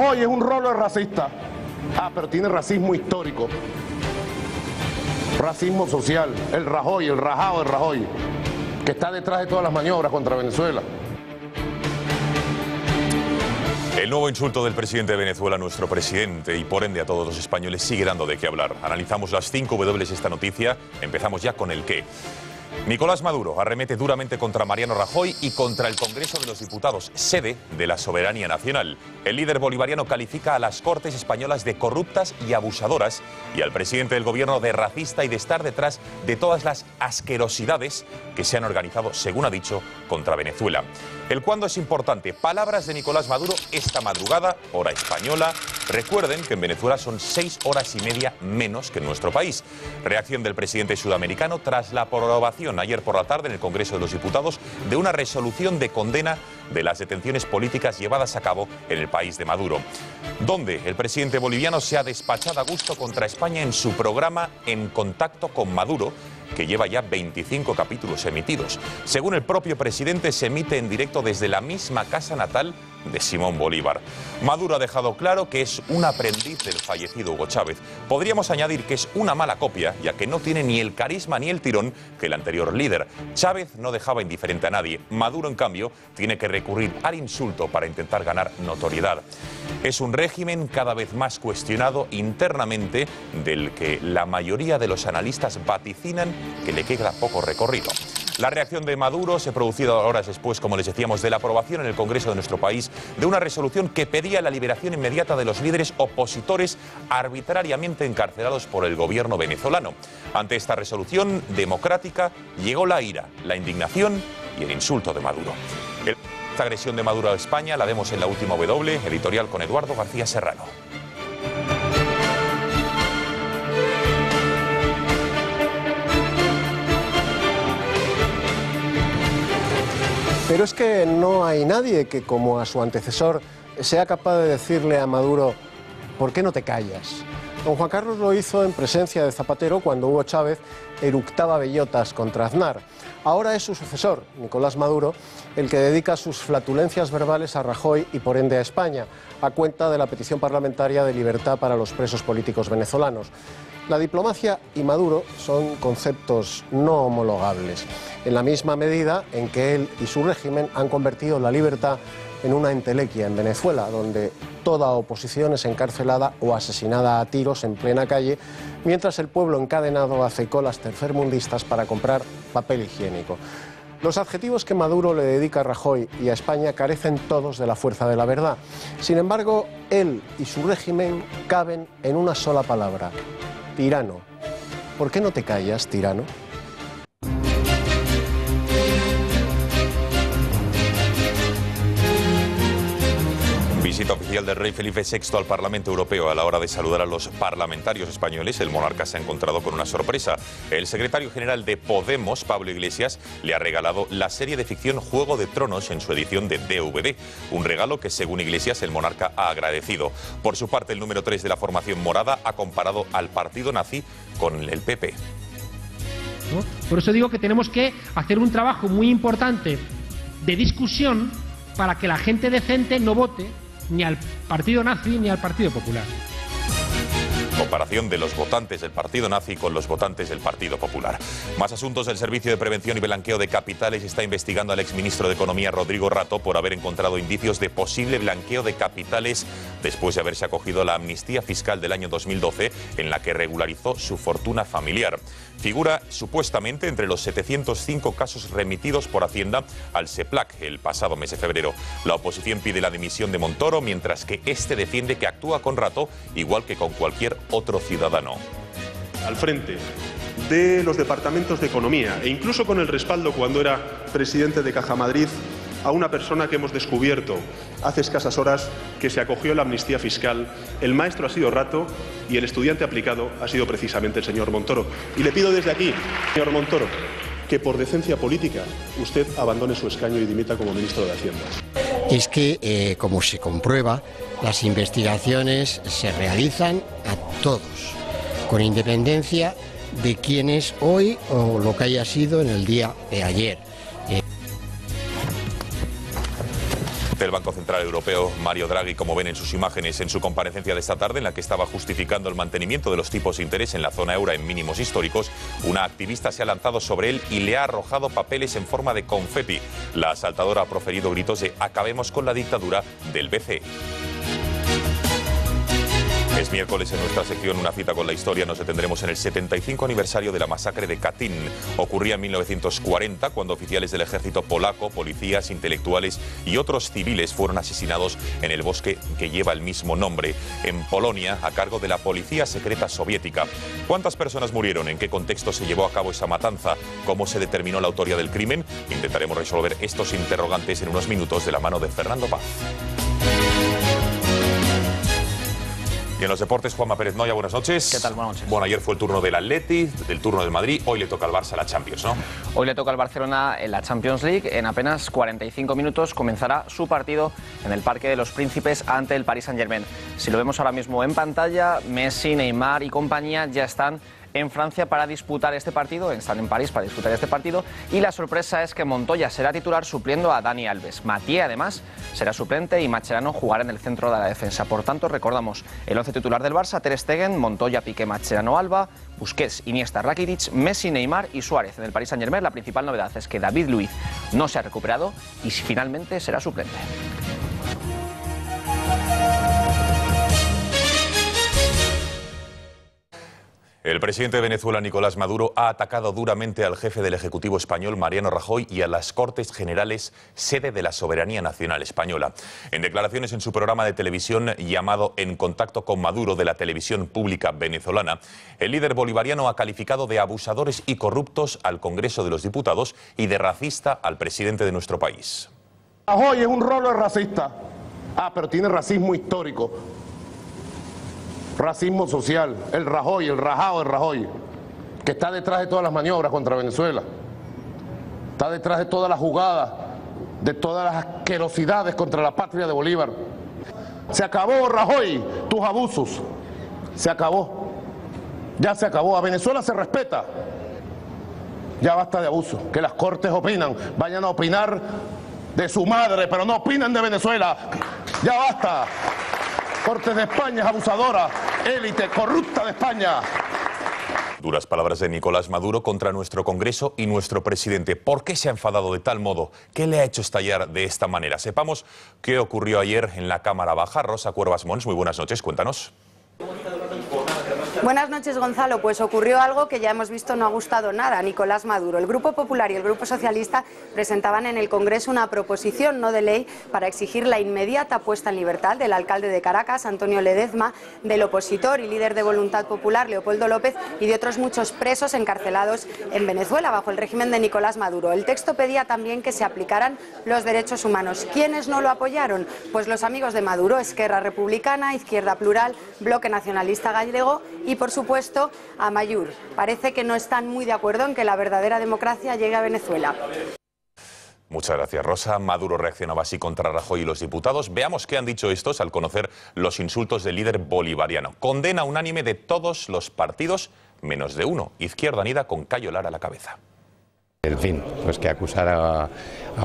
Rajoy es un rolo de racista. Ah, pero tiene racismo histórico. Racismo social. El Rajoy, el rajado de Rajoy, que está detrás de todas las maniobras contra Venezuela. El nuevo insulto del presidente de Venezuela a nuestro presidente y por ende a todos los españoles sigue dando de qué hablar. Analizamos las 5 W de esta noticia. Empezamos ya con el qué. Nicolás Maduro arremete duramente contra Mariano Rajoy y contra el Congreso de los Diputados, sede de la soberanía nacional. El líder bolivariano califica a las Cortes españolas de corruptas y abusadoras y al presidente del gobierno de racista y de estar detrás de todas las asquerosidades que se han organizado, según ha dicho, contra Venezuela. El cuándo es importante. Palabras de Nicolás Maduro esta madrugada, hora española. Recuerden que en Venezuela son 6 horas y media menos que en nuestro país. Reacción del presidente sudamericano tras la aprobación ayer por la tarde en el Congreso de los Diputados de una resolución de condena de las detenciones políticas llevadas a cabo en el país de Maduro, donde el presidente boliviano se ha despachado a gusto contra España en su programa En Contacto con Maduro, que lleva ya 25 capítulos emitidos. Según el propio presidente, se emite en directo desde la misma casa natal de Simón Bolívar. Maduro ha dejado claro que es un aprendiz del fallecido Hugo Chávez. Podríamos añadir que es una mala copia, ya que no tiene ni el carisma ni el tirón que el anterior líder. Chávez no dejaba indiferente a nadie. Maduro, en cambio, tiene que recurrir al insulto para intentar ganar notoriedad. Es un régimen cada vez más cuestionado internamente, del que la mayoría de los analistas vaticinan que le queda poco recorrido. La reacción de Maduro se ha producido horas después, como les decíamos, de la aprobación en el Congreso de nuestro país de una resolución que pedía la liberación inmediata de los líderes opositores arbitrariamente encarcelados por el gobierno venezolano. Ante esta resolución democrática llegó la ira, la indignación y el insulto de Maduro. Esta agresión de Maduro a España la vemos en La Última W, editorial con Eduardo García Serrano. Pero es que no hay nadie que, como a su antecesor, sea capaz de decirle a Maduro: ¿por qué no te callas? Don Juan Carlos lo hizo en presencia de Zapatero cuando Hugo Chávez eructaba bellotas contra Aznar. Ahora es su sucesor, Nicolás Maduro, el que dedica sus flatulencias verbales a Rajoy y por ende a España, a cuenta de la petición parlamentaria de libertad para los presos políticos venezolanos. La diplomacia y Maduro son conceptos no homologables, en la misma medida en que él y su régimen han convertido la libertad en una entelequia en Venezuela, donde toda oposición es encarcelada o asesinada a tiros en plena calle, mientras el pueblo encadenado hace colas tercermundistas para comprar papel higiénico. Los adjetivos que Maduro le dedica a Rajoy y a España carecen todos de la fuerza de la verdad. Sin embargo, él y su régimen caben en una sola palabra: tirano. ¿Por qué no te callas, tirano? Visita oficial del rey Felipe VI al Parlamento Europeo. A la hora de saludar a los parlamentarios españoles, el monarca se ha encontrado con una sorpresa. El secretario general de Podemos, Pablo Iglesias, le ha regalado la serie de ficción Juego de Tronos en su edición de DVD. Un regalo que, según Iglesias, el monarca ha agradecido. Por su parte, el número 3 de la formación morada ha comparado al partido nazi con el PP. ¿No? Por eso digo que tenemos que hacer un trabajo muy importante de discusión para que la gente decente no vote ni al partido nazi ni al Partido Popular. Comparación de los votantes del partido nazi con los votantes del Partido Popular. Más asuntos. El Servicio de Prevención y Blanqueo de Capitales está investigando al exministro de Economía, Rodrigo Rato, por haber encontrado indicios de posible blanqueo de capitales después de haberse acogido a la amnistía fiscal del año 2012, en la que regularizó su fortuna familiar. Figura supuestamente entre los 705 casos remitidos por Hacienda al SEPLAC el pasado mes de febrero. La oposición pide la dimisión de Montoro, mientras que este defiende que actúa con Rato igual que con cualquier otro ciudadano. Al frente de los departamentos de Economía e incluso con el respaldo, cuando era presidente de Caja Madrid, a una persona que hemos descubierto hace escasas horas que se acogió a la amnistía fiscal. El maestro ha sido Rato y el estudiante aplicado ha sido precisamente el señor Montoro. Y le pido desde aquí, señor Montoro, que por decencia política usted abandone su escaño y dimita como ministro de Hacienda. Es que, como se comprueba, las investigaciones se realizan a todos, con independencia de quién es hoy o lo que haya sido en el día de ayer. del Banco Central Europeo, Mario Draghi, como ven en sus imágenes en su comparecencia de esta tarde, en la que estaba justificando el mantenimiento de los tipos de interés en la zona euro en mínimos históricos, una activista se ha lanzado sobre él y le ha arrojado papeles en forma de confeti. La asaltadora ha proferido gritos de "acabemos con la dictadura" del BCE. Es miércoles en nuestra sección Una cita con la historia. Nos detendremos en el 75 aniversario de la masacre de Katyn. Ocurría en 1940 cuando oficiales del ejército polaco, policías, intelectuales y otros civiles fueron asesinados en el bosque que lleva el mismo nombre, en Polonia, a cargo de la policía secreta soviética. ¿Cuántas personas murieron? ¿En qué contexto se llevó a cabo esa matanza? ¿Cómo se determinó la autoría del crimen? Intentaremos resolver estos interrogantes en unos minutos de la mano de Fernando Paz. Y en los deportes, Juanma Pérez Noya, buenas noches. ¿Qué tal? Buenas noches. Bueno, ayer fue el turno del Atleti, del turno del Madrid, hoy le toca al Barça la Champions, ¿no? Hoy le toca al Barcelona en la Champions League. En apenas 45 minutos comenzará su partido en el Parque de los Príncipes ante el Paris Saint-Germain. Si lo vemos ahora mismo en pantalla, Messi, Neymar y compañía ya están en Francia para disputar este partido, están en París para disputar este partido, y la sorpresa es que Montoya será titular supliendo a Dani Alves. Mathieu además será suplente y Mascherano jugará en el centro de la defensa. Por tanto, recordamos el 11 titular del Barça: Ter Stegen, Montoya, Piqué, Mascherano, Alba, Busquets, Iniesta, Rakitic, Messi, Neymar y Suárez. En el Paris Saint-Germain la principal novedad es que David Luiz no se ha recuperado y finalmente será suplente. El presidente de Venezuela, Nicolás Maduro, ha atacado duramente al jefe del Ejecutivo español, Mariano Rajoy, y a las Cortes Generales, sede de la soberanía nacional española. En declaraciones en su programa de televisión llamado En Contacto con Maduro, de la televisión pública venezolana, el líder bolivariano ha calificado de abusadores y corruptos al Congreso de los Diputados y de racista al presidente de nuestro país. Rajoy es un rolo de racista. Pero tiene racismo histórico. Racismo social, el Rajoy, el rajado de Rajoy, que está detrás de todas las maniobras contra Venezuela, está detrás de todas las jugadas, de todas las asquerosidades contra la patria de Bolívar. Se acabó, Rajoy, tus abusos, se acabó, ya se acabó. A Venezuela se respeta, ya basta de abusos. Que las Cortes opinan, vayan a opinar de su madre, pero no opinan de Venezuela, ya basta. Cortes de España es abusadora, élite corrupta de España. Duras palabras de Nicolás Maduro contra nuestro Congreso y nuestro presidente. ¿Por qué se ha enfadado de tal modo? ¿Qué le ha hecho estallar de esta manera? Sepamos qué ocurrió ayer en la Cámara Baja. Rosa Cuervas Mons, muy buenas noches, cuéntanos. Buenas noches, Gonzalo. Pues ocurrió algo que ya hemos visto no ha gustado nada a Nicolás Maduro. El Grupo Popular y el Grupo Socialista presentaban en el Congreso una proposición no de ley para exigir la inmediata puesta en libertad del alcalde de Caracas, Antonio Ledezma, del opositor y líder de Voluntad Popular, Leopoldo López, y de otros muchos presos encarcelados en Venezuela bajo el régimen de Nicolás Maduro. El texto pedía también que se aplicaran los derechos humanos. ¿Quiénes no lo apoyaron? Pues los amigos de Maduro: Esquerra Republicana, Izquierda Plural, Bloque Nacionalista Gallego y, por supuesto, Amaiur. Parece que no están muy de acuerdo en que la verdadera democracia llegue a Venezuela. Muchas gracias, Rosa. Maduro reaccionaba así contra Rajoy y los diputados. Veamos qué han dicho estos al conocer los insultos del líder bolivariano. Condena unánime de todos los partidos, menos de uno: Izquierda Unida, con Cayo Lara a la cabeza. En fin, pues que acusar a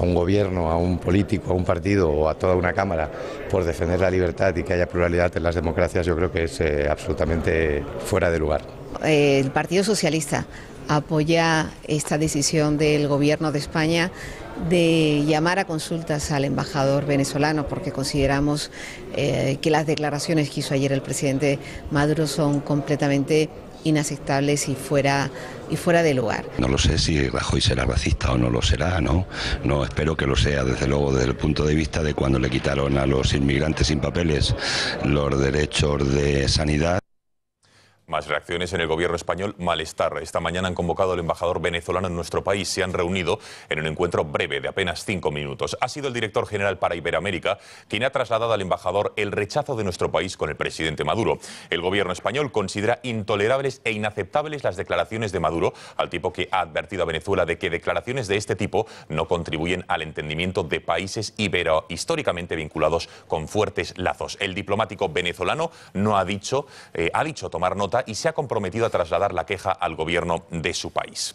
un gobierno, a un político, a un partido o a toda una Cámara por defender la libertad y que haya pluralidad en las democracias, yo creo que es absolutamente fuera de lugar. El Partido Socialista apoya esta decisión del Gobierno de España de llamar a consultas al embajador venezolano, porque consideramos que las declaraciones que hizo ayer el presidente Maduro son completamente inaceptables y fuera de lugar. No lo sé si Rajoy será racista o no lo será, ¿no? No espero que lo sea, desde luego, desde el punto de vista de cuando le quitaron a los inmigrantes sin papeles los derechos de sanidad. Más reacciones en el gobierno español, malestar. Esta mañana han convocado al embajador venezolano en nuestro país. Se han reunido en un encuentro breve de apenas 5 minutos. Ha sido el director general para Iberoamérica quien ha trasladado al embajador el rechazo de nuestro país con el presidente Maduro. El gobierno español considera intolerables e inaceptables las declaraciones de Maduro, al tipo que ha advertido a Venezuela de que declaraciones de este tipo no contribuyen al entendimiento de países históricamente vinculados con fuertes lazos. El diplomático venezolano ha dicho tomar nota libertad y se ha comprometido a trasladar la queja al gobierno de su país.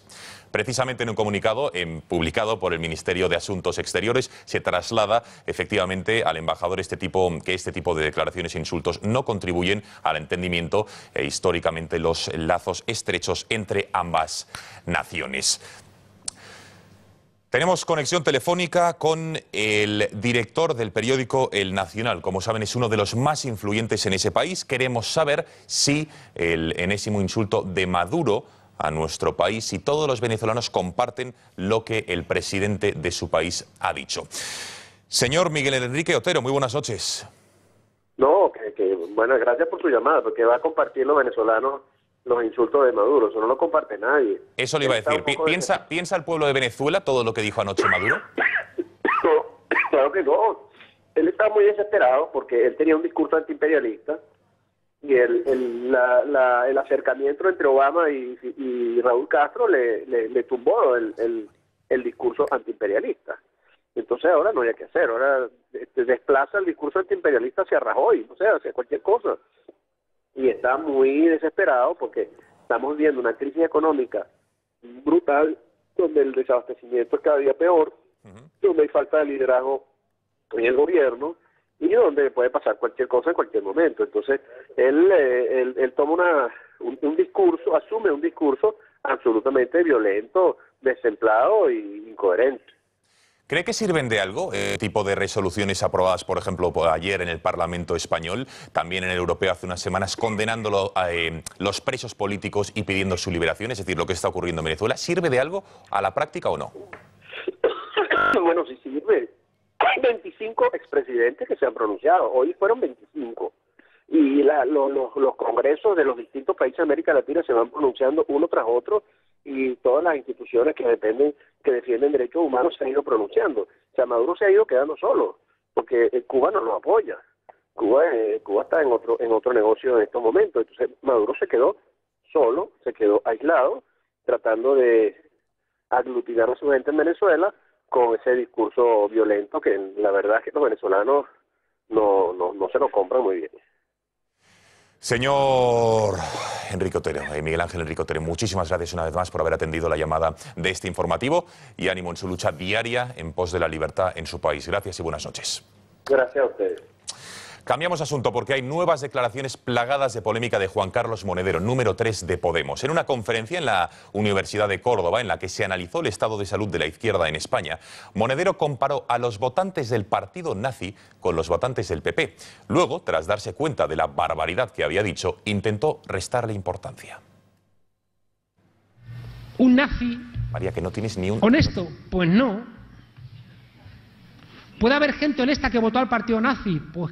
Precisamente en un comunicado publicado por el Ministerio de Asuntos Exteriores se traslada efectivamente al embajador que este tipo de declaraciones e insultos no contribuyen al entendimiento e históricamente los lazos estrechos entre ambas naciones. Tenemos conexión telefónica con el director del periódico El Nacional. Como saben, es uno de los más influyentes en ese país. Queremos saber si el enésimo insulto de Maduro a nuestro país, si todos los venezolanos comparten lo que el presidente de su país ha dicho. Señor Miguel Enrique Otero, muy buenas noches. No, bueno, gracias por su llamada, porque va a compartir los venezolanos los insultos de Maduro, eso no lo comparte nadie. Eso le iba a decir. ¿Piensa el pueblo de Venezuela todo lo que dijo anoche Maduro? No, claro que no. Él está muy desesperado porque él tenía un discurso antiimperialista y el acercamiento entre Obama y Raúl Castro le tumbó el discurso antiimperialista. Entonces ahora no hay que hacer, ahora desplaza el discurso antiimperialista hacia Rajoy, o sea, hacia cualquier cosa. Y está muy desesperado porque estamos viendo una crisis económica brutal, donde el desabastecimiento es cada día peor, donde hay falta de liderazgo en el gobierno y donde puede pasar cualquier cosa en cualquier momento. Entonces, él toma un discurso, asume un discurso absolutamente violento, destemplado e incoherente. ¿Cree que sirven de algo tipo de resoluciones aprobadas, por ejemplo, ayer en el Parlamento español, también en el europeo hace unas semanas, condenando los presos políticos y pidiendo su liberación, es decir, lo que está ocurriendo en Venezuela? ¿Sirve de algo a la práctica o no? Bueno, sí sirve. Hay 25 expresidentes que se han pronunciado, hoy fueron 25. Y los congresos de los distintos países de América Latina se van pronunciando uno tras otro, y todas las instituciones que defienden derechos humanos se han ido pronunciando. O sea, Maduro se ha ido quedando solo, porque Cuba no lo apoya. Cuba está en otro negocio en estos momentos. Entonces Maduro se quedó solo, se quedó aislado, tratando de aglutinar a su gente en Venezuela con ese discurso violento que la verdad es que los venezolanos no se lo compran muy bien. Señor Enrique Otero, Miguel Ángel Enrique Otero, muchísimas gracias una vez más por haber atendido la llamada de este informativo y ánimo en su lucha diaria en pos de la libertad en su país. Gracias y buenas noches. Gracias a ustedes. Cambiamos asunto porque hay nuevas declaraciones plagadas de polémica de Juan Carlos Monedero, número 3 de Podemos. En una conferencia en la Universidad de Córdoba, en la que se analizó el estado de salud de la izquierda en España, Monedero comparó a los votantes del partido nazi con los votantes del PP. Luego, tras darse cuenta de la barbaridad que había dicho, intentó restarle importancia. ¿Un nazi? María, que no tienes ni un... ¿Honesto? Pues no. ¿Puede haber gente honesta que votó al partido nazi? Pues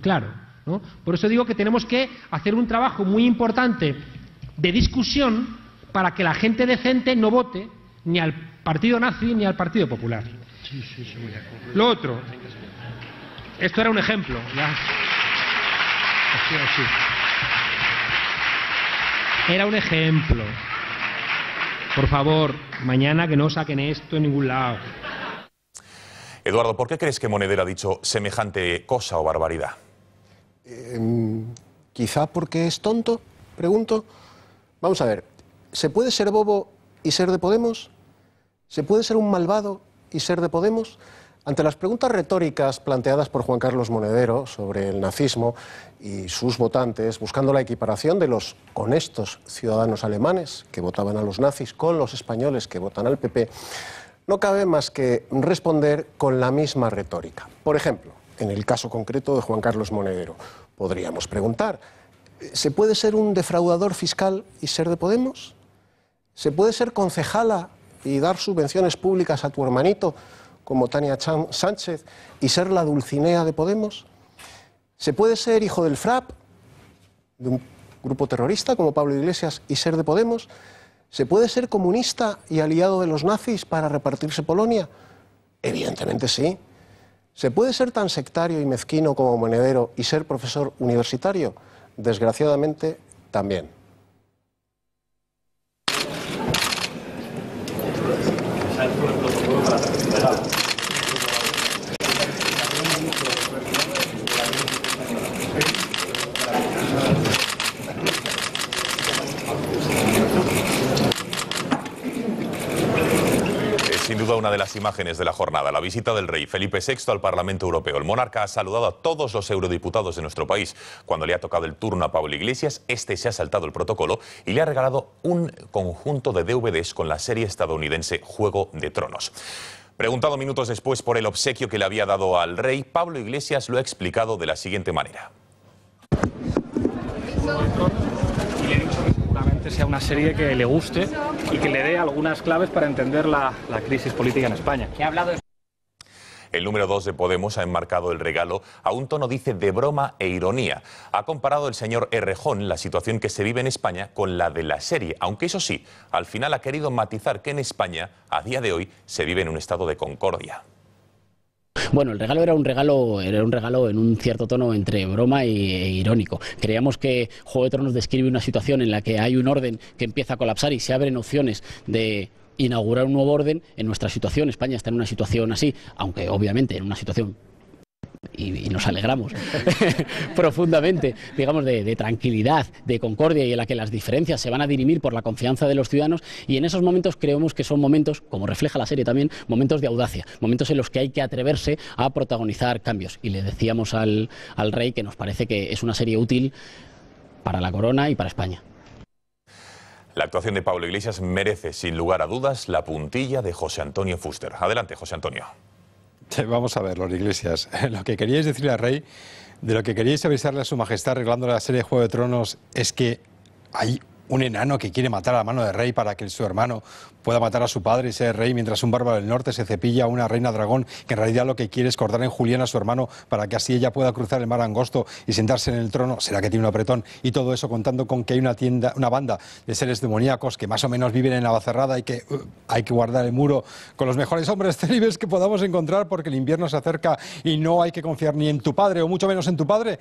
claro, ¿no? Por eso digo que tenemos que hacer un trabajo muy importante de discusión para que la gente decente no vote ni al partido nazi ni al Partido Popular. Lo otro, esto era un ejemplo, ya. Era un ejemplo. Por favor, mañana que no saquen esto en ningún lado. Eduardo, ¿por qué crees que Monedero ha dicho semejante cosa o barbaridad? Quizá porque es tonto, pregunto. Vamos a ver, ¿se puede ser bobo y ser de Podemos? ¿Se puede ser un malvado y ser de Podemos? Ante las preguntas retóricas planteadas por Juan Carlos Monedero sobre el nazismo y sus votantes, buscando la equiparación de los honestos ciudadanos alemanes que votaban a los nazis con los españoles que votan al PP, no cabe más que responder con la misma retórica. Por ejemplo, en el caso concreto de Juan Carlos Monedero, podríamos preguntar, ¿se puede ser un defraudador fiscal y ser de Podemos? ¿Se puede ser concejala y dar subvenciones públicas a tu hermanito, como Tania Sánchez, y ser la Dulcinea de Podemos? ¿Se puede ser hijo del FRAP, de un grupo terrorista como Pablo Iglesias, y ser de Podemos? ¿Se puede ser comunista y aliado de los nazis para repartirse Polonia? Evidentemente sí. ¿Se puede ser tan sectario y mezquino como Monedero y ser profesor universitario? Desgraciadamente, también. duda una de las imágenes de la jornada, la visita del rey Felipe VI al Parlamento Europeo. El monarca ha saludado a todos los eurodiputados de nuestro país. Cuando le ha tocado el turno a Pablo Iglesias, este se ha saltado el protocolo y le ha regalado un conjunto de DVDs con la serie estadounidense Juego de Tronos. Preguntado minutos después por el obsequio que le había dado al rey, Pablo Iglesias lo ha explicado de la siguiente manera. Y le he dicho que seguramente sea una serie que le guste y que le dé algunas claves para entender la crisis política en España. ¿Qué ha hablado? El número 2 de Podemos ha enmarcado el regalo a un tono, dice, de broma e ironía. Ha comparado el señor Errejón la situación que se vive en España con la de la serie, aunque eso sí, al final ha querido matizar que en España, a día de hoy, se vive en un estado de concordia. Bueno, el regalo era un regalo en un cierto tono entre broma e irónico. Creíamos que Juego de Tronos describe una situación en la que hay un orden que empieza a colapsar y se abren opciones de inaugurar un nuevo orden. En nuestra situación, España está en una situación así, aunque obviamente en una situación, y nos alegramos profundamente, digamos, de tranquilidad, de concordia, y en la que las diferencias se van a dirimir por la confianza de los ciudadanos, y en esos momentos creemos que son momentos, como refleja la serie también, momentos de audacia, momentos en los que hay que atreverse a protagonizar cambios. Y le decíamos al rey que nos parece que es una serie útil para la corona y para España. La actuación de Pablo Iglesias merece, sin lugar a dudas, la puntilla de José Antonio Fuster. Adelante, José Antonio. Vamos a ver, Lord Iglesias, lo que queríais decirle al rey, de lo que queríais avisarle a su majestad arreglando la serie de Juego de Tronos, es que hay un enano que quiere matar a la mano del rey para que su hermano pueda matar a su padre y ser rey, mientras un bárbaro del norte se cepilla a una reina dragón que en realidad lo que quiere es cortar en juliana a su hermano para que así ella pueda cruzar el mar angosto y sentarse en el trono. ¿Será que tiene un apretón? Y todo eso contando con que hay una banda de seres demoníacos que más o menos viven en Navacerrada y que hay que guardar el muro con los mejores hombres célibes que podamos encontrar porque el invierno se acerca y no hay que confiar ni en tu padre o mucho menos en tu padre.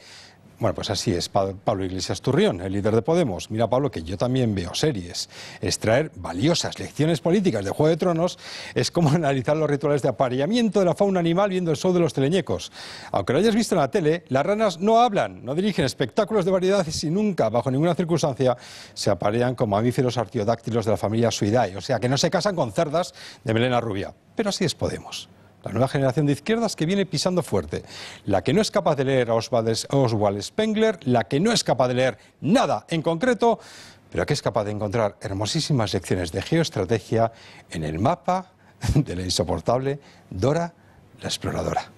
Bueno, pues así es Pablo Iglesias Turrión, el líder de Podemos. Mira, Pablo, que yo también veo series. Extraer valiosas lecciones políticas de Juego de Tronos es como analizar los rituales de apareamiento de la fauna animal viendo el show de los teleñecos. Aunque lo hayas visto en la tele, las ranas no hablan, no dirigen espectáculos de variedades y nunca, bajo ninguna circunstancia, se aparean como mamíferos artiodáctilos de la familia Suidae. O sea, que no se casan con cerdas de melena rubia. Pero así es Podemos. La nueva generación de izquierdas que viene pisando fuerte. La que no es capaz de leer a Oswald Spengler, la que no es capaz de leer nada en concreto, pero que es capaz de encontrar hermosísimas lecciones de geoestrategia en el mapa de la insoportable Dora la Exploradora.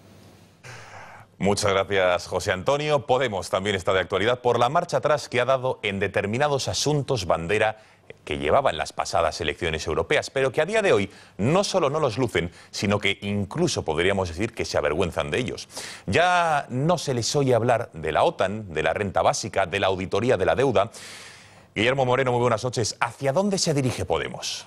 Muchas gracias, José Antonio. Podemos también está de actualidad por la marcha atrás que ha dado en determinados asuntos bandera que llevaba en las pasadas elecciones europeas, pero que a día de hoy no solo no los lucen, sino que incluso podríamos decir que se avergüenzan de ellos. Ya no se les oye hablar de la OTAN, de la renta básica, de la auditoría de la deuda. Guillermo Moreno, muy buenas noches. ¿Hacia dónde se dirige Podemos?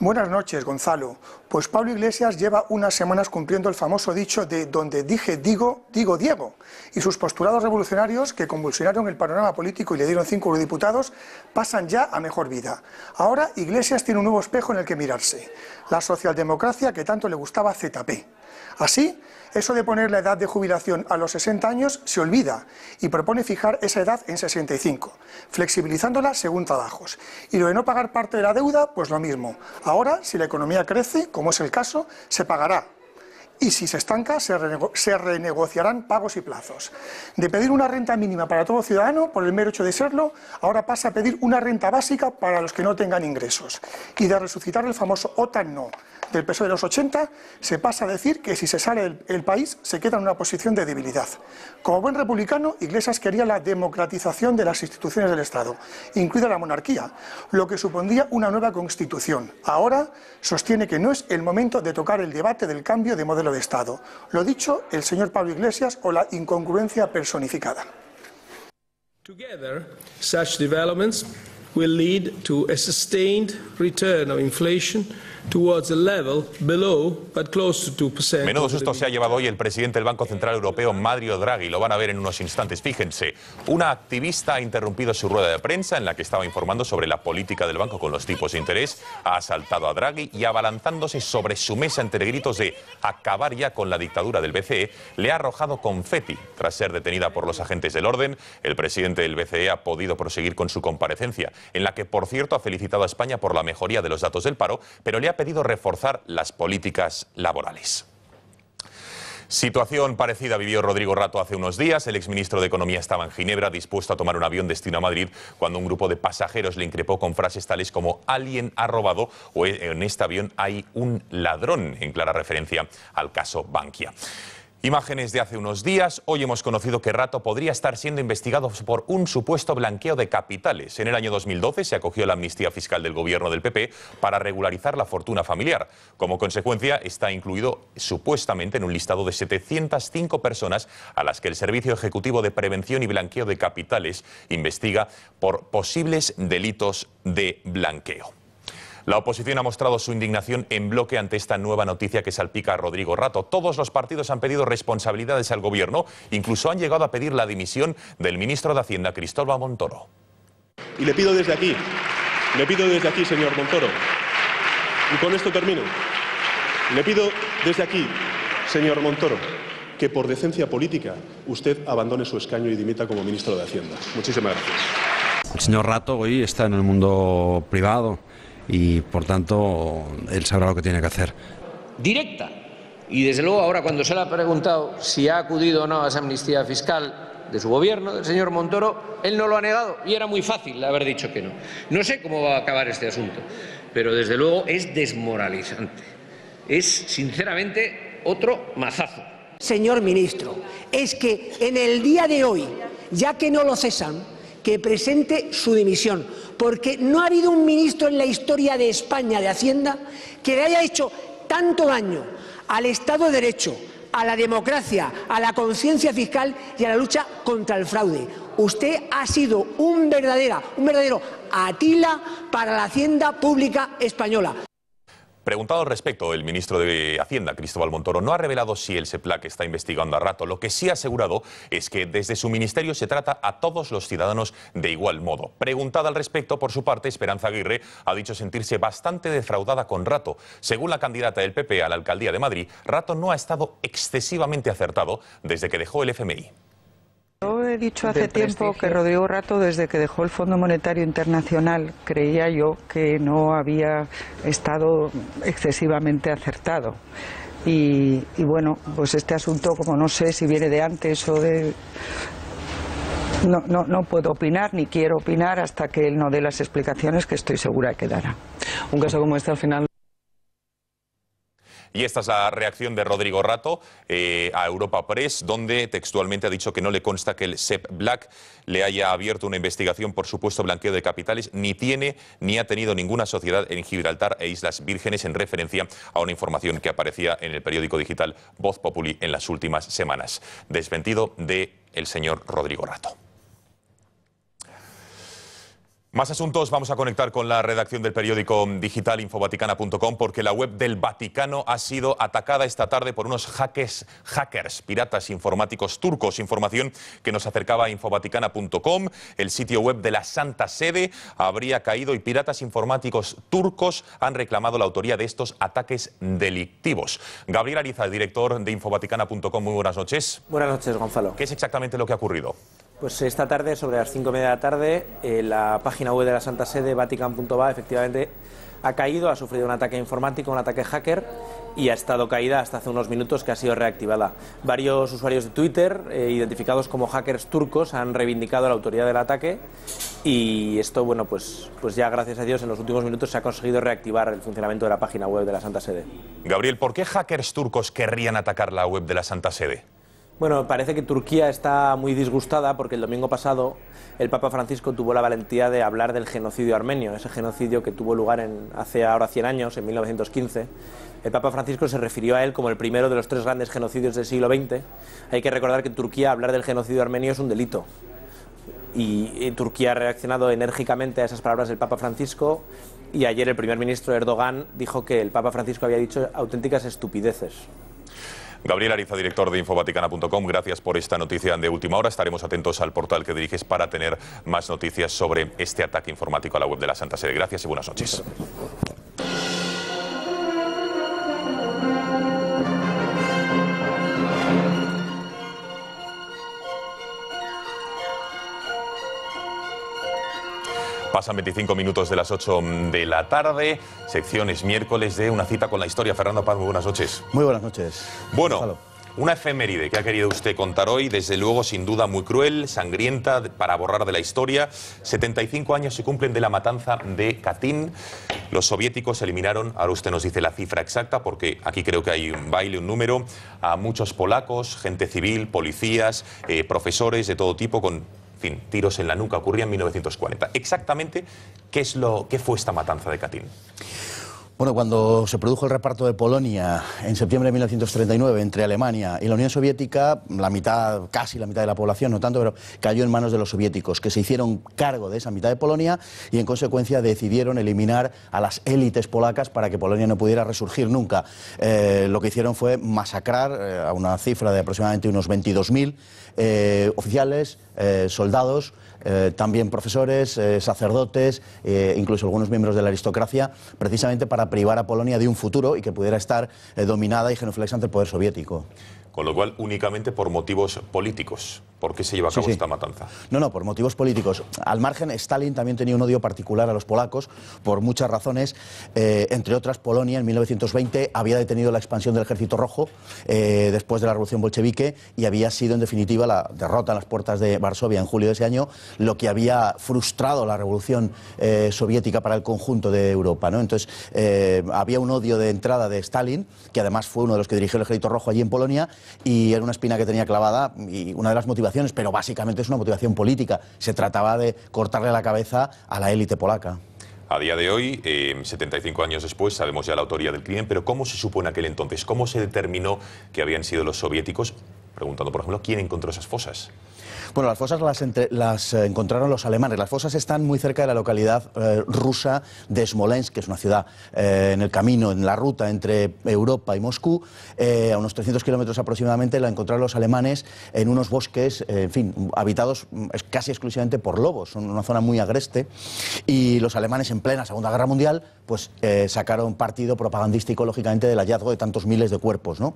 Buenas noches, Gonzalo. Pues Pablo Iglesias lleva unas semanas cumpliendo el famoso dicho de donde dije digo, digo Diego. Y sus postulados revolucionarios, que convulsionaron el panorama político y le dieron 5 eurodiputados, pasan ya a mejor vida. Ahora Iglesias tiene un nuevo espejo en el que mirarse. La socialdemocracia que tanto le gustaba a ZP. Así, eso de poner la edad de jubilación a los 60 años se olvida y propone fijar esa edad en 65, flexibilizándola según trabajos. Y lo de no pagar parte de la deuda, pues lo mismo. Ahora, si la economía crece, como es el caso, se pagará. Y si se estanca, se renegociarán pagos y plazos. De pedir una renta mínima para todo ciudadano, por el mero hecho de serlo, ahora pasa a pedir una renta básica para los que no tengan ingresos. Y de resucitar el famoso OTAN no del PSOE de los 80, se pasa a decir que si se sale el país, se queda en una posición de debilidad. Como buen republicano, Iglesias quería la democratización de las instituciones del Estado, incluida la monarquía, lo que supondría una nueva constitución. Ahora sostiene que no es el momento de tocar el debate del cambio de modelo de Estado. Lo dicho, el señor Pablo Iglesias o la incongruencia personificada. Together, such developments will lead to a sustained return of inflation towards a level below but close to 2%. Menudo susto se ha llevado hoy el presidente del Banco Central Europeo, Mario Draghi. Lo van a ver en unos instantes. Fíjense, una activista ha interrumpido su rueda de prensa en la que estaba informando sobre la política del banco con los tipos de interés. Ha asaltado a Draghi y, abalanzándose sobre su mesa entre gritos de acabar ya con la dictadura del BCE, le ha arrojado confeti. Tras ser detenida por los agentes del orden, el presidente del BCE ha podido proseguir con su comparecencia, en la que, por cierto, ha felicitado a España por la mejoría de los datos del paro, pero le ha pedido reforzar las políticas laborales. Situación parecida vivió Rodrigo Rato hace unos días. El exministro de Economía estaba en Ginebra dispuesto a tomar un avión destino a Madrid cuando un grupo de pasajeros le increpó con frases tales como «alguien ha robado» o «en este avión hay un ladrón», en clara referencia al caso Bankia. Imágenes de hace unos días. Hoy hemos conocido que Rato podría estar siendo investigado por un supuesto blanqueo de capitales. En el año 2012 se acogió la amnistía fiscal del gobierno del PP para regularizar la fortuna familiar. Como consecuencia, está incluido supuestamente en un listado de 705 personas a las que el Servicio Ejecutivo de Prevención y Blanqueo de Capitales investiga por posibles delitos de blanqueo. La oposición ha mostrado su indignación en bloque ante esta nueva noticia que salpica a Rodrigo Rato. Todos los partidos han pedido responsabilidades al gobierno, incluso han llegado a pedir la dimisión del ministro de Hacienda, Cristóbal Montoro. Y le pido desde aquí, señor Montoro, y con esto termino, le pido desde aquí, señor Montoro, que por decencia política usted abandone su escaño y dimita como ministro de Hacienda. Muchísimas gracias. El señor Rato hoy está en el mundo privado y, por tanto, él sabrá lo que tiene que hacer. Directa. Y, desde luego, ahora cuando se le ha preguntado si ha acudido o no a esa amnistía fiscal de su gobierno, del señor Montoro, él no lo ha negado y era muy fácil haber dicho que no. No sé cómo va a acabar este asunto, pero, desde luego, es desmoralizante. Es, sinceramente, otro mazazo. Señor ministro, es que en el día de hoy, ya que no lo cesan, que presente su dimisión, porque no ha habido un ministro en la historia de España de Hacienda que le haya hecho tanto daño al Estado de Derecho, a la democracia, a la conciencia fiscal y a la lucha contra el fraude. Usted ha sido un verdadero Atila para la Hacienda Pública Española. Preguntado al respecto, el ministro de Hacienda, Cristóbal Montoro, no ha revelado si el SEPLAC está investigando a Rato. Lo que sí ha asegurado es que desde su ministerio se trata a todos los ciudadanos de igual modo. Preguntada al respecto, por su parte, Esperanza Aguirre ha dicho sentirse bastante defraudada con Rato. Según la candidata del PP a la alcaldía de Madrid, Rato no ha estado excesivamente acertado desde que dejó el FMI. Yo he dicho hace tiempo que Rodrigo Rato, desde que dejó el Fondo Monetario Internacional, creía yo que no había estado excesivamente acertado. Y bueno, pues este asunto, como no sé si viene de antes o de... No puedo opinar ni quiero opinar hasta que él no dé las explicaciones que estoy segura que dará. Un caso como este al final... Y esta es la reacción de Rodrigo Rato a Europa Press, donde textualmente ha dicho que no le consta que el SEPLAC le haya abierto una investigación por supuesto blanqueo de capitales, ni tiene ni ha tenido ninguna sociedad en Gibraltar e Islas Vírgenes, en referencia a una información que aparecía en el periódico digital Voz Populi en las últimas semanas. Desmentido del señor Rodrigo Rato. Más asuntos, vamos a conectar con la redacción del periódico digital infovaticana.com porque la web del Vaticano ha sido atacada esta tarde por unos hackers, piratas informáticos turcos. Información que nos acercaba a infovaticana.com. El sitio web de la Santa Sede habría caído y piratas informáticos turcos han reclamado la autoría de estos ataques delictivos. Gabriel Ariza, director de infovaticana.com, muy buenas noches. Buenas noches, Gonzalo. ¿Qué es exactamente lo que ha ocurrido? Pues esta tarde, sobre las 5:30 de la tarde, la página web de la Santa Sede, vatican.va, efectivamente ha caído, ha sufrido un ataque informático, un ataque hacker, y ha estado caída hasta hace unos minutos, que ha sido reactivada. Varios usuarios de Twitter, identificados como hackers turcos, han reivindicado la autoría del ataque, y esto, bueno, pues ya gracias a Dios en los últimos minutos se ha conseguido reactivar el funcionamiento de la página web de la Santa Sede. Gabriel, ¿por qué hackers turcos querrían atacar la web de la Santa Sede? Bueno, parece que Turquía está muy disgustada porque el domingo pasado el Papa Francisco tuvo la valentía de hablar del genocidio armenio, ese genocidio que tuvo lugar hace ahora 100 años, en 1915. El Papa Francisco se refirió a él como el primero de los 3 grandes genocidios del siglo XX. Hay que recordar que en Turquía hablar del genocidio armenio es un delito. Y Turquía ha reaccionado enérgicamente a esas palabras del Papa Francisco, y ayer el primer ministro Erdogan dijo que el Papa Francisco había dicho auténticas estupideces. Gabriel Ariza, director de infovaticana.com, gracias por esta noticia de última hora. Estaremos atentos al portal que diriges para tener más noticias sobre este ataque informático a la web de la Santa Sede. Gracias y buenas noches. Pasan 25 minutos de las 8 de la tarde. Secciones miércoles de Una cita con la historia. Fernando Paz, muy buenas noches. Muy buenas noches. Bueno, Gonzalo. Una efeméride que ha querido usted contar hoy, desde luego sin duda muy cruel, sangrienta, para borrar de la historia. 75 años se cumplen de la matanza de Katyn. Los soviéticos eliminaron, ahora usted nos dice la cifra exacta, porque aquí creo que hay un baile, un número, a muchos polacos, gente civil, policías, profesores de todo tipo, con, en fin, tiros en la nuca. Ocurría en 1940. Exactamente, ¿qué fue esta matanza de Katyn? Bueno, cuando se produjo el reparto de Polonia en septiembre de 1939 entre Alemania y la Unión Soviética, la mitad, casi la mitad de la población, no tanto, pero cayó en manos de los soviéticos, que se hicieron cargo de esa mitad de Polonia y en consecuencia decidieron eliminar a las élites polacas para que Polonia no pudiera resurgir nunca. Lo que hicieron fue masacrar a una cifra de aproximadamente unos 22.000 oficiales, soldados, también profesores, sacerdotes, incluso algunos miembros de la aristocracia, precisamente para privar a Polonia de un futuro y que pudiera estar dominada y genuflexa ante el poder soviético. Con lo cual, únicamente por motivos políticos. ¿Por qué se lleva a cabo esta matanza? No, por motivos políticos. Al margen, Stalin también tenía un odio particular a los polacos por muchas razones. Entre otras, Polonia en 1920 había detenido la expansión del Ejército Rojo después de la Revolución Bolchevique y había sido, en definitiva, la derrota en las puertas de Varsovia en julio de ese año, lo que había frustrado la Revolución Soviética para el conjunto de Europa, ¿no? Entonces, había un odio de entrada de Stalin, que además fue uno de los que dirigió el Ejército Rojo allí en Polonia, y era una espina que tenía clavada, y una de las motivaciones, pero básicamente es una motivación política. Se trataba de cortarle la cabeza a la élite polaca. A día de hoy, 75 años después, sabemos ya la autoría del crimen, pero ¿cómo se supo en aquel entonces? ¿Cómo se determinó que habían sido los soviéticos? Preguntando, por ejemplo, ¿quién encontró esas fosas? Bueno, las fosas las encontraron los alemanes. Las fosas están muy cerca de la localidad rusa de Smolensk, que es una ciudad en el camino, en la ruta entre Europa y Moscú, a unos 300 kilómetros aproximadamente. La encontraron los alemanes en unos bosques, en fin, habitados casi exclusivamente por lobos. Son una zona muy agreste. Y los alemanes, en plena Segunda Guerra Mundial, pues sacaron partido propagandístico, lógicamente, del hallazgo de tantos miles de cuerpos, ¿no?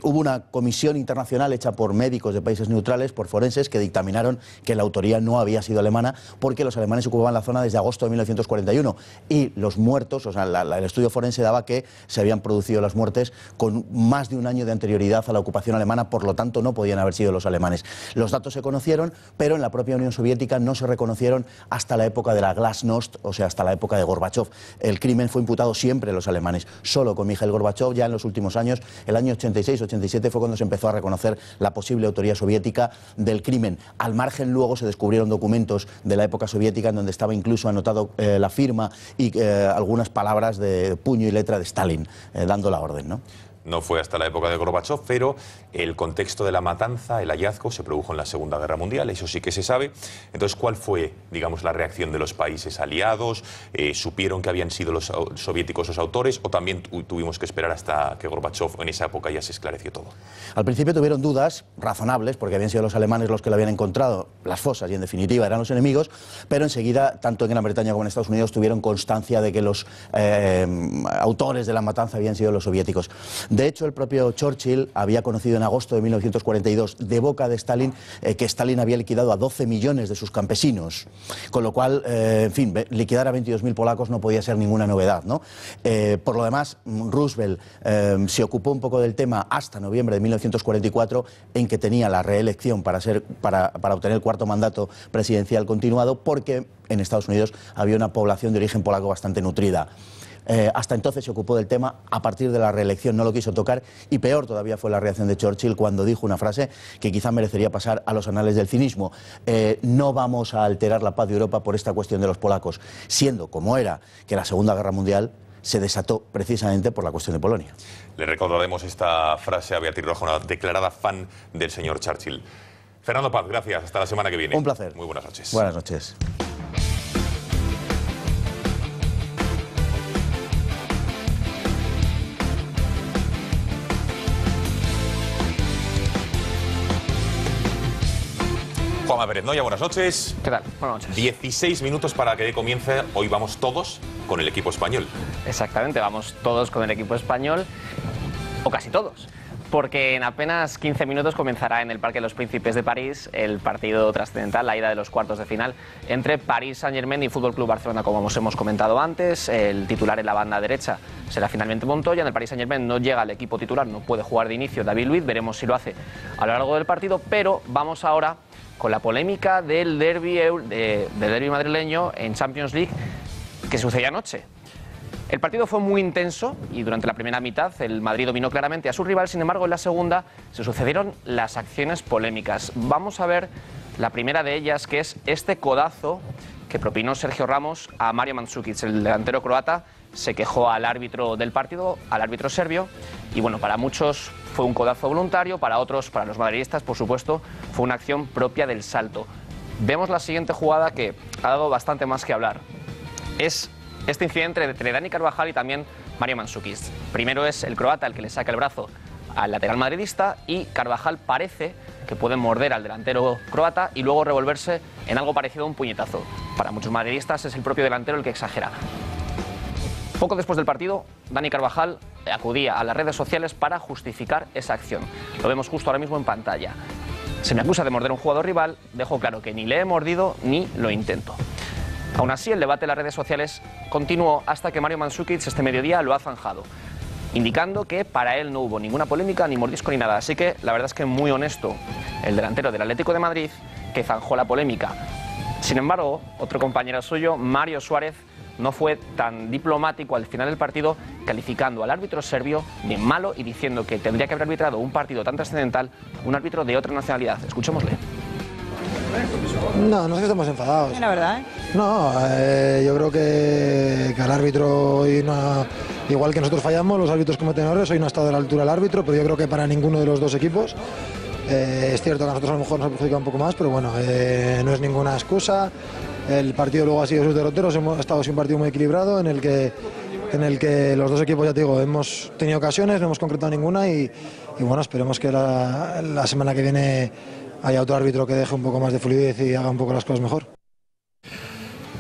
Hubo una comisión internacional hecha por médicos de países neutrales, por forenses, que dictaminaron que la autoría no había sido alemana, porque los alemanes ocupaban la zona desde agosto de 1941 y los muertos, o sea, el estudio forense daba que se habían producido las muertes con más de un año de anterioridad a la ocupación alemana, por lo tanto no podían haber sido los alemanes. Los datos se conocieron, pero en la propia Unión Soviética no se reconocieron hasta la época de la Glasnost, o sea, hasta la época de Gorbachov. El crimen fue imputado siempre a los alemanes, solo con Mikhail Gorbachov. Ya en los últimos años, el año 86-87 fue cuando se empezó a reconocer la posible autoría soviética del crimen. Al margen, luego se descubrieron documentos de la época soviética en donde estaba incluso anotado la firma y algunas palabras de puño y letra de Stalin, dando la orden, ¿no? No fue hasta la época de Gorbachov, pero el contexto de la matanza, el hallazgo, se produjo en la Segunda Guerra Mundial, eso sí que se sabe. Entonces, ¿cuál fue, digamos, la reacción de los países aliados? ¿Supieron que habían sido los soviéticos los autores o también tuvimos que esperar hasta que Gorbachov en esa época ya se esclareció todo? Al principio tuvieron dudas razonables, porque habían sido los alemanes los que lo habían encontrado, las fosas, y en definitiva eran los enemigos, pero enseguida, tanto en Gran Bretaña como en Estados Unidos, tuvieron constancia de que los autores de la matanza habían sido los soviéticos. De hecho, el propio Churchill había conocido en agosto de 1942, de boca de Stalin, que Stalin había liquidado a 12 millones de sus campesinos, con lo cual, en fin, liquidar a 22.000 polacos no podía ser ninguna novedad, ¿no? Por lo demás, Roosevelt se ocupó un poco del tema hasta noviembre de 1944, en que tenía la reelección para obtener el cuarto mandato presidencial continuado, porque en Estados Unidos había una población de origen polaco bastante nutrida. Hasta entonces se ocupó del tema, a partir de la reelección no lo quiso tocar, y peor todavía fue la reacción de Churchill cuando dijo una frase que quizá merecería pasar a los anales del cinismo: no vamos a alterar la paz de Europa por esta cuestión de los polacos, siendo como era que la Segunda Guerra Mundial se desató precisamente por la cuestión de Polonia. Le recordaremos esta frase a Beatriz Roja, una declarada fan del señor Churchill. Fernando Paz, gracias, hasta la semana que viene. Un placer. Muy buenas noches. Buenas noches. Juanma Pérez Noya, buenas noches. ¿Qué tal? Buenas noches. 16 minutos para que comience. Hoy vamos todos con el equipo español. Exactamente, vamos todos con el equipo español, o casi todos. Porque en apenas 15 minutos comenzará en el Parque de los Príncipes de París el partido trascendental, la ida de los cuartos de final entre Paris Saint-Germain y Fútbol Club Barcelona, como os hemos comentado antes. El titular en la banda derecha será finalmente Montoya. En el Paris Saint-Germain no llega al equipo titular, no puede jugar de inicio David Luiz, veremos si lo hace a lo largo del partido, pero vamos ahora con la polémica del derbi madrileño en Champions League que sucedió anoche. El partido fue muy intenso y durante la primera mitad el Madrid dominó claramente a su rival, sin embargo en la segunda se sucedieron las acciones polémicas. Vamos a ver la primera de ellas, que es este codazo que propinó Sergio Ramos a Mario Mandžukić, el delantero croata. Se quejó al árbitro del partido, al árbitro serbio, y bueno, para muchos fue un codazo voluntario, para otros, para los madridistas, por supuesto, fue una acción propia del salto. Vemos la siguiente jugada que ha dado bastante más que hablar. Es este incidente entre Dani Carvajal y también Mario Mandžukić. Primero es el croata el que le saca el brazo al lateral madridista y Carvajal parece que puede morder al delantero croata y luego revolverse en algo parecido a un puñetazo. Para muchos madridistas es el propio delantero el que exagera. Poco después del partido, Dani Carvajal acudía a las redes sociales para justificar esa acción. Lo vemos justo ahora mismo en pantalla. Se me acusa de morder a un jugador rival, dejo claro que ni le he mordido ni lo intento. Aún así, el debate en las redes sociales continuó hasta que Mario Mandžukić este mediodía lo ha zanjado, indicando que para él no hubo ninguna polémica, ni mordisco ni nada. Así que la verdad es que muy honesto el delantero del Atlético de Madrid, que zanjó la polémica. Sin embargo, otro compañero suyo, Mario Suárez, no fue tan diplomático al final del partido, calificando al árbitro serbio de malo y diciendo que tendría que haber arbitrado un partido tan trascendental un árbitro de otra nacionalidad. Escuchémosle. No, no es que estemos enfadados. La verdad, ¿eh? No, yo creo que al árbitro hoy igual que nosotros fallamos, los árbitros cometen errores, hoy no ha estado a la altura el árbitro, pero yo creo que para ninguno de los dos equipos. Es cierto que a nosotros a lo mejor nos ha perjudicado un poco más, pero bueno, no es ninguna excusa. El partido luego ha sido sus derroteros, hemos estado sin un partido muy equilibrado en el que los dos equipos, ya te digo, hemos tenido ocasiones, no hemos concretado ninguna y bueno, esperemos que la semana que viene haya otro árbitro que deje un poco más de fluidez y haga un poco las cosas mejor.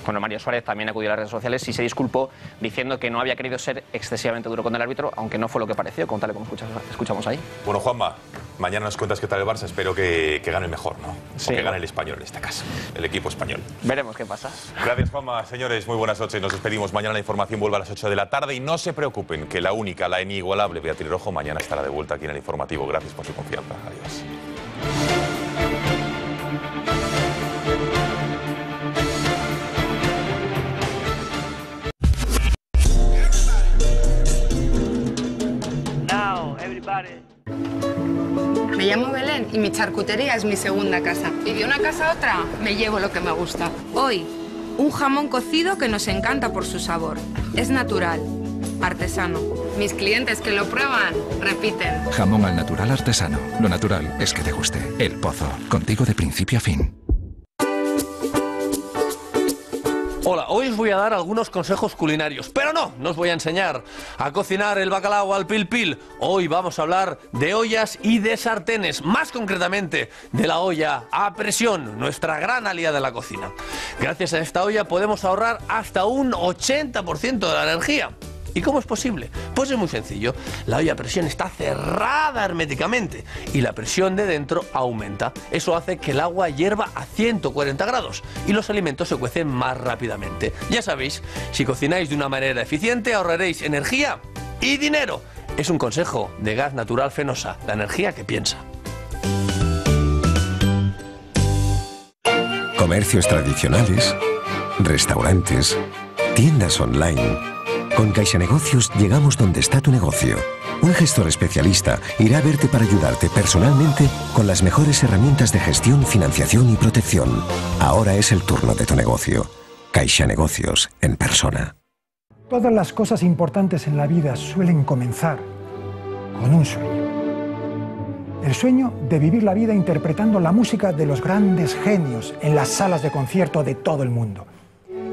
Bueno, Mario Suárez también acudió a las redes sociales y se disculpó diciendo que no había querido ser excesivamente duro con el árbitro, aunque no fue lo que pareció, con tal y como escuchamos ahí. Bueno, Juanma, mañana nos cuentas qué tal el Barça, espero que gane mejor, ¿no? Sí. O que gane el español en este caso, el equipo español. Veremos qué pasa. Gracias, Juanma. Señores, muy buenas noches, nos despedimos. Mañana la información vuelve a las 8 de la tarde y no se preocupen, que la única, la inigualable Beatriz Rojo mañana estará de vuelta aquí en el informativo. Gracias por su confianza. Adiós. Me llamo Belén y mi charcutería es mi segunda casa. Y de una casa a otra me llevo lo que me gusta. Hoy, un jamón cocido que nos encanta por su sabor. Es natural, artesano. Mis clientes que lo prueban, repiten. Jamón al natural artesano. Lo natural es que te guste. El Pozo, contigo de principio a fin. Hola, hoy os voy a dar algunos consejos culinarios, pero no os voy a enseñar a cocinar el bacalao al pil pil. Hoy vamos a hablar de ollas y de sartenes, más concretamente de la olla a presión, nuestra gran aliada en la cocina. Gracias a esta olla podemos ahorrar hasta un 80% de la energía. ¿Y cómo es posible? Pues es muy sencillo. La olla a presión está cerrada herméticamente y la presión de dentro aumenta. Eso hace que el agua hierva a 140 grados y los alimentos se cuecen más rápidamente. Ya sabéis, si cocináis de una manera eficiente ahorraréis energía y dinero. Es un consejo de Gas Natural Fenosa, la energía que piensa. Comercios tradicionales, restaurantes, tiendas online. Con CaixaNegocios llegamos donde está tu negocio. Un gestor especialista irá a verte para ayudarte personalmente con las mejores herramientas de gestión, financiación y protección. Ahora es el turno de tu negocio. CaixaNegocios en persona. Todas las cosas importantes en la vida suelen comenzar con un sueño. El sueño de vivir la vida interpretando la música de los grandes genios en las salas de concierto de todo el mundo.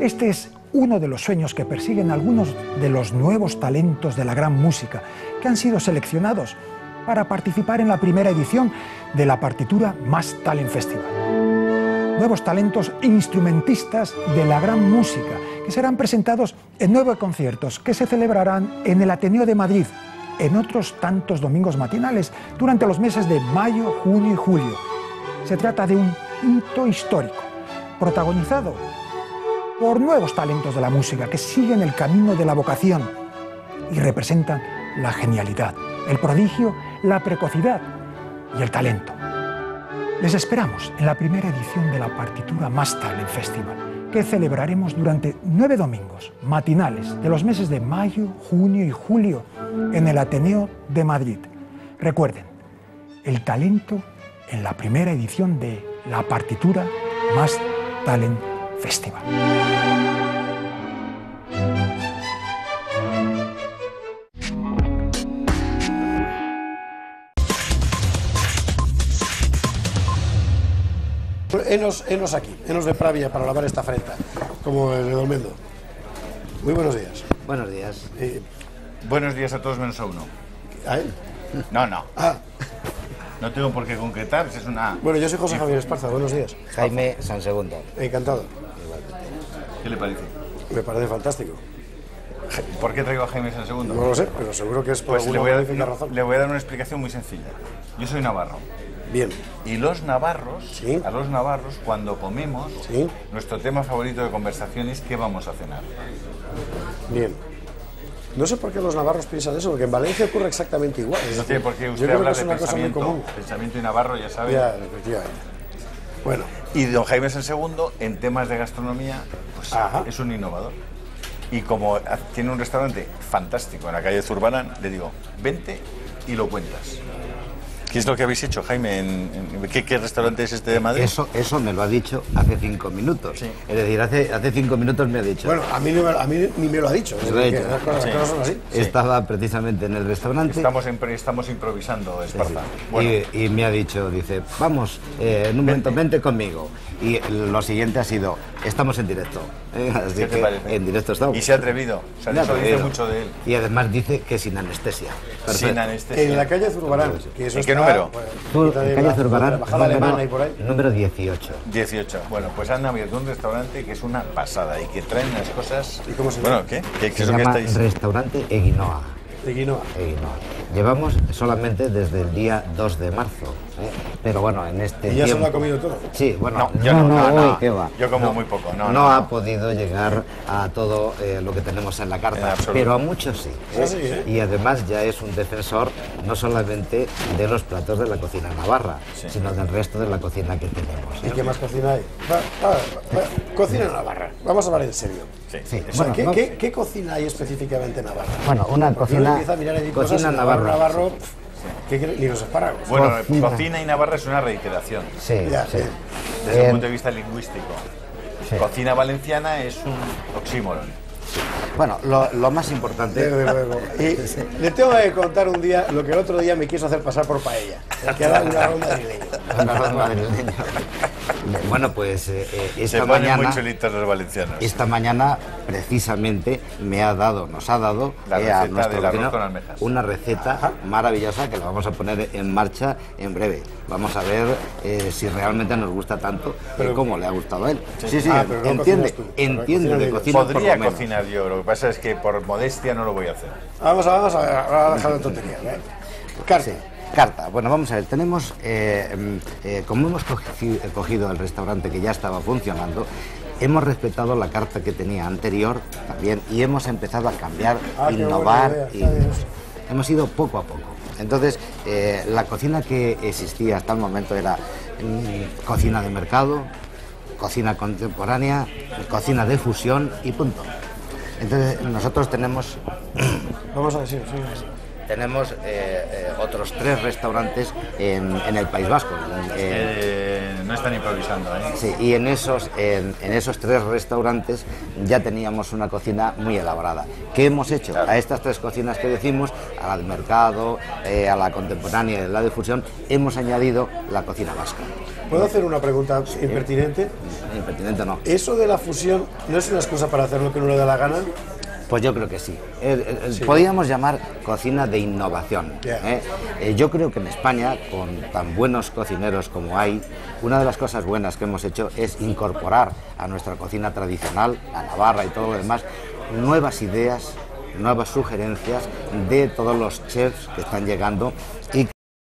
Este es uno de los sueños que persiguen algunos de los nuevos talentos de la gran música que han sido seleccionados para participar en la primera edición de la Partitura Más Talent Festival. Nuevos talentos instrumentistas de la gran música que serán presentados en 9 conciertos que se celebrarán en el Ateneo de Madrid en otros tantos domingos matinales durante los meses de mayo, junio y julio. Se trata de un hito histórico, protagonizado por nuevos talentos de la música que siguen el camino de la vocación y representan la genialidad, el prodigio, la precocidad y el talento. Les esperamos en la primera edición de la Partitura Más Talent Festival, que celebraremos durante 9 domingos matinales de los meses de mayo, junio y julio en el Ateneo de Madrid. Recuerden, el talento en la primera edición de la Partitura Más Talent Festival. Henos aquí, henos de Pravia para lavar esta frente, como el Redolmendo. Muy buenos días. Buenos días. Buenos días a todos menos a uno. ¿A él? No, no. Ah. No tengo por qué concretar, es una... Bueno, yo soy José Javier Esparza, buenos días. Jaime Sansegundo. Encantado. ¿Qué le parece? Me parece fantástico. ¿Por qué traigo a Jaime Sansegundo? No lo sé, pero seguro que es por alguna magnífica razón. Le voy a dar una explicación muy sencilla. Yo soy navarro. Bien. Y los navarros, a los navarros, cuando comemos, nuestro tema favorito de conversación es ¿qué vamos a cenar? Bien. No sé por qué los navarros piensan eso, porque en Valencia ocurre exactamente igual. No sé por qué usted habla de pensamiento y navarro, ya sabe. Ya, efectivamente. Bueno. Y don Jaime es el segundo, en temas de gastronomía, pues es un innovador. Y como tiene un restaurante fantástico en la calle Zurbarán, le digo, vente y lo cuentas. ¿Qué es lo que habéis hecho, Jaime? ¿Qué restaurante es este de Madrid? Eso me lo ha dicho hace 5 minutos. Sí. Es decir, hace 5 minutos me ha dicho. Bueno, a mí ni me lo ha dicho. Se lo he dicho. Las cosas son así. Estaba precisamente en el restaurante. Estamos improvisando, Esparza. Sí. Bueno. Y me ha dicho, dice, vamos, en un momento, vente conmigo. Y lo siguiente ha sido, estamos en directo. Así ¿Qué te parece? En directo estamos. Y se ha atrevido. O sea, eso dice mucho de él. Y además dice que sin anestesia. Perfecto. Sin anestesia. En la calle Zurbarán. Que eso ¿En qué número? Calle Zurbarán, número 18. 18. Bueno, pues han abierto un restaurante que es una pasada y que traen unas cosas... ¿Y cómo se llama? Bueno, ¿qué se llama Restaurante Eguinoa. Eguinoa. Llevamos solamente desde el día 2 de marzo. Pero bueno, en este ¿Y ya tiempo... se lo ha comido todo? Sí, bueno, no, ¿qué va? Yo como muy poco, no ha podido llegar a todo lo que tenemos en la carta, pero a muchos sí. Y además ya es un defensor no solamente de los platos de la cocina navarra, sino del resto de la cocina que tenemos. ¿Y qué más cocina hay? Cocina navarra, vamos a hablar en serio. Sí. O sea, bueno, ¿qué cocina hay específicamente navarra? Bueno, una cocina navarro, ni los espárragos. Bueno, cocina y navarra es una reiteración. Sí. Desde el punto de vista lingüístico. Sí. Cocina valenciana es un oxímoron. Bueno, lo más importante... Desde luego. Y le tengo que contar un día lo que el otro día me quiso hacer pasar por paella. Que era un arroz madrileño. Bueno, pues esta mañana... muy chulitos los valencianos. Esta mañana, precisamente, nos ha dado la receta a nuestro del arroz con almejas. Una receta maravillosa que la vamos a poner en marcha en breve. Vamos a ver si realmente nos gusta tanto como le ha gustado a él. Sí, entiende de cocina. Podría cocinar yo, lo que pasa es que por modestia no lo voy a hacer. Vamos a dejar la tontería. Carta. Bueno, vamos a ver, tenemos, como hemos cogido el restaurante que ya estaba funcionando, hemos respetado la carta que tenía anterior también y hemos empezado a cambiar, innovar. Hemos ido poco a poco. Entonces, la cocina que existía hasta el momento era cocina de mercado, cocina contemporánea, cocina de fusión y punto. Entonces, nosotros tenemos... Vamos a decir, tenemos otros 3 restaurantes en el País Vasco. No están improvisando, ¿eh? Sí, y en esos 3 restaurantes ya teníamos una cocina muy elaborada. ¿Qué hemos hecho? Claro. A estas 3 cocinas que decimos, a la de mercado, a la contemporánea y a la de fusión, hemos añadido la cocina vasca. ¿Puedo hacer una pregunta impertinente? Impertinente no. ¿Eso de la fusión no es una excusa para hacer lo que uno le da la gana? Pues yo creo que sí. Podríamos llamar cocina de innovación. Yo creo que en España, con tan buenos cocineros como hay, una de las cosas buenas que hemos hecho es incorporar a nuestra cocina tradicional, la navarra y todo lo demás, nuevas ideas nuevas sugerencias de todos los chefs que están llegando y